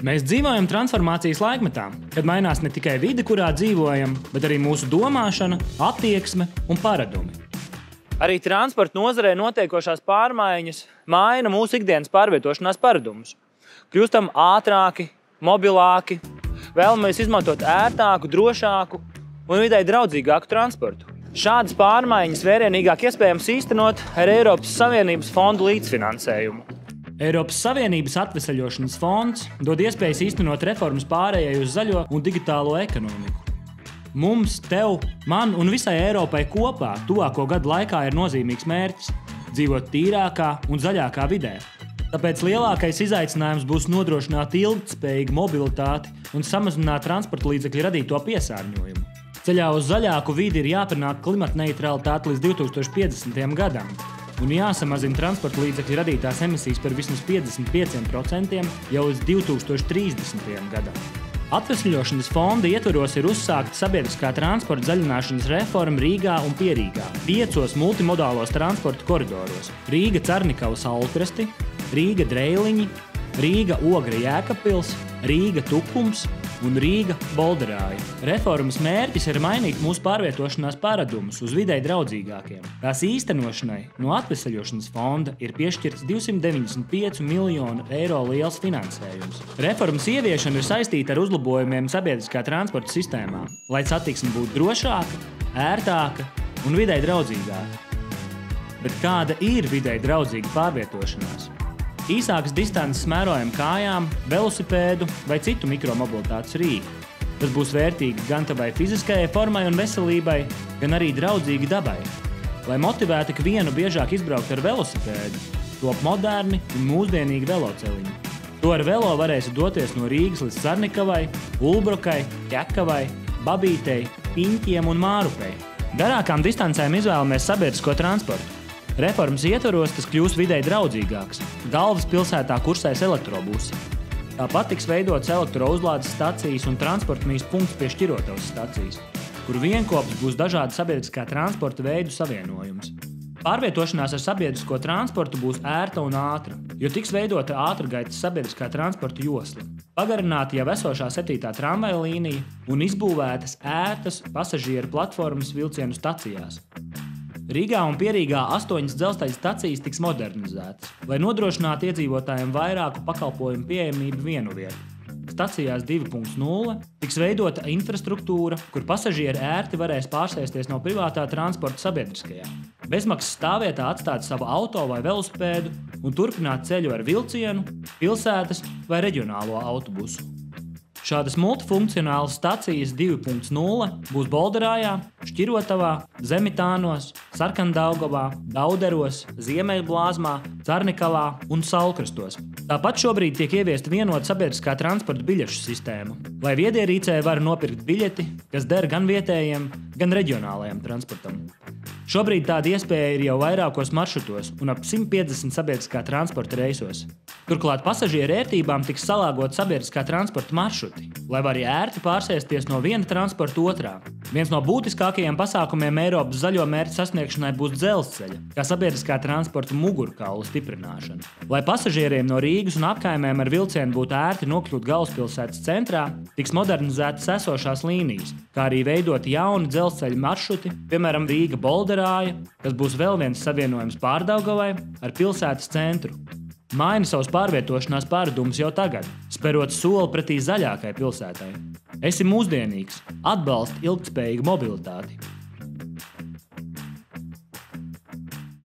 Mēs dzīvojam transformācijas laikmetā, kad mainās ne tikai vide, kurā dzīvojam, bet arī mūsu domāšana, attieksme un paradumi. Arī transporta nozarē notiekošās pārmaiņas maina mūsu ikdienas pārvietošanās paradumus. Kļūstam ātrāki, mobilāki, vēlamies izmantot ērtāku, drošāku un videi draudzīgāku transportu. Šādas pārmaiņas vērienīgāk iespējams īstenot ar Eiropas Savienības fondu līdzfinansējumu. Eiropas Savienības atveseļošanas fonds dod iespējas īstenot reformas pārējai uz zaļo un digitālo ekonomiku. Mums, tev, man un visai Eiropai kopā tuvāko gadu laikā ir nozīmīgs mērķis – dzīvot tīrākā un zaļākā vidē. Tāpēc lielākais izaicinājums būs nodrošināt ilgtspējīgu mobilitāti un samazināt transporta līdzekļu radīto piesārņojumu. Ceļā uz zaļāku vidi ir jāpanāk klimatneitralitāte līdz 2050. gadam. Un jāsamazina transporta līdzekļu radītās emisijas par vismaz 55% jau līdz 2030. gadam. Atvesļošanas fonda ietvaros ir uzsākta sabiedriskā transporta zaļināšanas reforma Rīgā un Pierīgā, 5 multimodālos transporta koridoros – Rīga Carnikavas Alkrasti, Rīga Dreiliņi, Rīga Ogra Jēkabpils, Rīga Tukums un Rīga Bolderāja. Reformas mērķis ir mainīt mūsu pārvietošanās paradumus uz videi draudzīgākiem. Tās īstenošanai no atveseļošanas fonda ir piešķirts 295 miljonu eiro liels finansējums. Reformas ieviešana ir saistīta ar uzlabojumiem sabiedriskā transporta sistēmā, lai satiksme būtu drošāka, ērtāka un videi draudzīgāka. Bet kāda ir videi draudzīga pārvietošanās? Īsākas distances mērojam kājām, velosipēdu vai citu mikromobilitātes rīku. Tas būs vērtīgi gan tavai fiziskajai formai un veselībai, gan arī draudzīgi dabai. Lai motivētu ikvienu biežāk izbraukt ar velosipēdu, top moderni un mūsdienīgi veloceliņi. To ar velo varēsi doties no Rīgas līdz Carnikavai, Ulbrokai, Ķekavai, Babītei, Piņķiem un Mārupei. Garākām distancēm izvēlamies sabiedrisko transportu. Reformas ietvaros tas kļūs videi draudzīgāks. Galvaspilsētā kursēs elektrobusi. Tāpat tiks veidotas elektrouzlādes stacijas un transportmīs punkts pie Šķirotavas stacijas, kur vienkops būs dažādu sabiedriskā transporta veidu savienojums. Pārvietošanās ar sabiedrisko transportu būs ērta un ātra, jo tiks veidota ātrgaitas sabiedriskā transporta josla. Pagarināta jau esošā 7. tramvaja līnija un izbūvētas ērtas pasažieru platformas vilcienu stacijās. Rīgā un Pierīgā 8 dzelzceļa stacijas tiks modernizētas, lai nodrošinātu iedzīvotājiem vairāku pakalpojumu pieejamību vienu vietu. Stacijās 2.0 tiks veidota infrastruktūra, kur pasažieri ērti varēs pārsēsties no privātā transporta sabiedriskajā. Bezmaksas stāvvietā atstāt savu auto vai velosipēdu un turpināt ceļu ar vilcienu, pilsētas vai reģionālo autobusu. Šādas multifunkcionālas stacijas 2.0 būs Bolderājā, Šķirotavā, Zemitānos, Sarkandaugavā, Dauderos, Ziemeļblāzmā, Carnikavā un Salkrastos. Tāpat šobrīd tiek ieviesta vienota sabiedriskā transporta biļešu sistēma, lai viedierīcē var nopirkt biļeti, kas der gan vietējiem, gan reģionālajiem transportam. Šobrīd tāda iespēja ir jau vairākos maršrutos un ap 150 sabiedriskā transporta reisos. Turklāt pasažieru ērtībām tiks salāgot sabiedriskā transporta maršruti, lai var ērti pārsēsties no viena transporta otrā. Viens no būtiskākajiem pasākumiem Eiropas zaļo mērķu sasniegšanai būs dzelzceļa, kā sabiedriskā transporta mugurkaula stiprināšana. Lai pasažieriem no Rīgas un apkaimēm ar vilcienu būtu ērti nokļūt galvaspilsētas centrā, tiks modernizētas esošās līnijas, kā arī veidoti jauni dzelzceļa maršruti, piemēram Rīga Bolderāja, kas būs vēl viens savienojums Pārdaugavai ar pilsētas centru. Maini savus pārvietošanās paradumus jau tagad, sperot soli pretī zaļākai pilsētai. Esi mūsdienīgs, atbalsti ilgtspējīgu mobilitāti.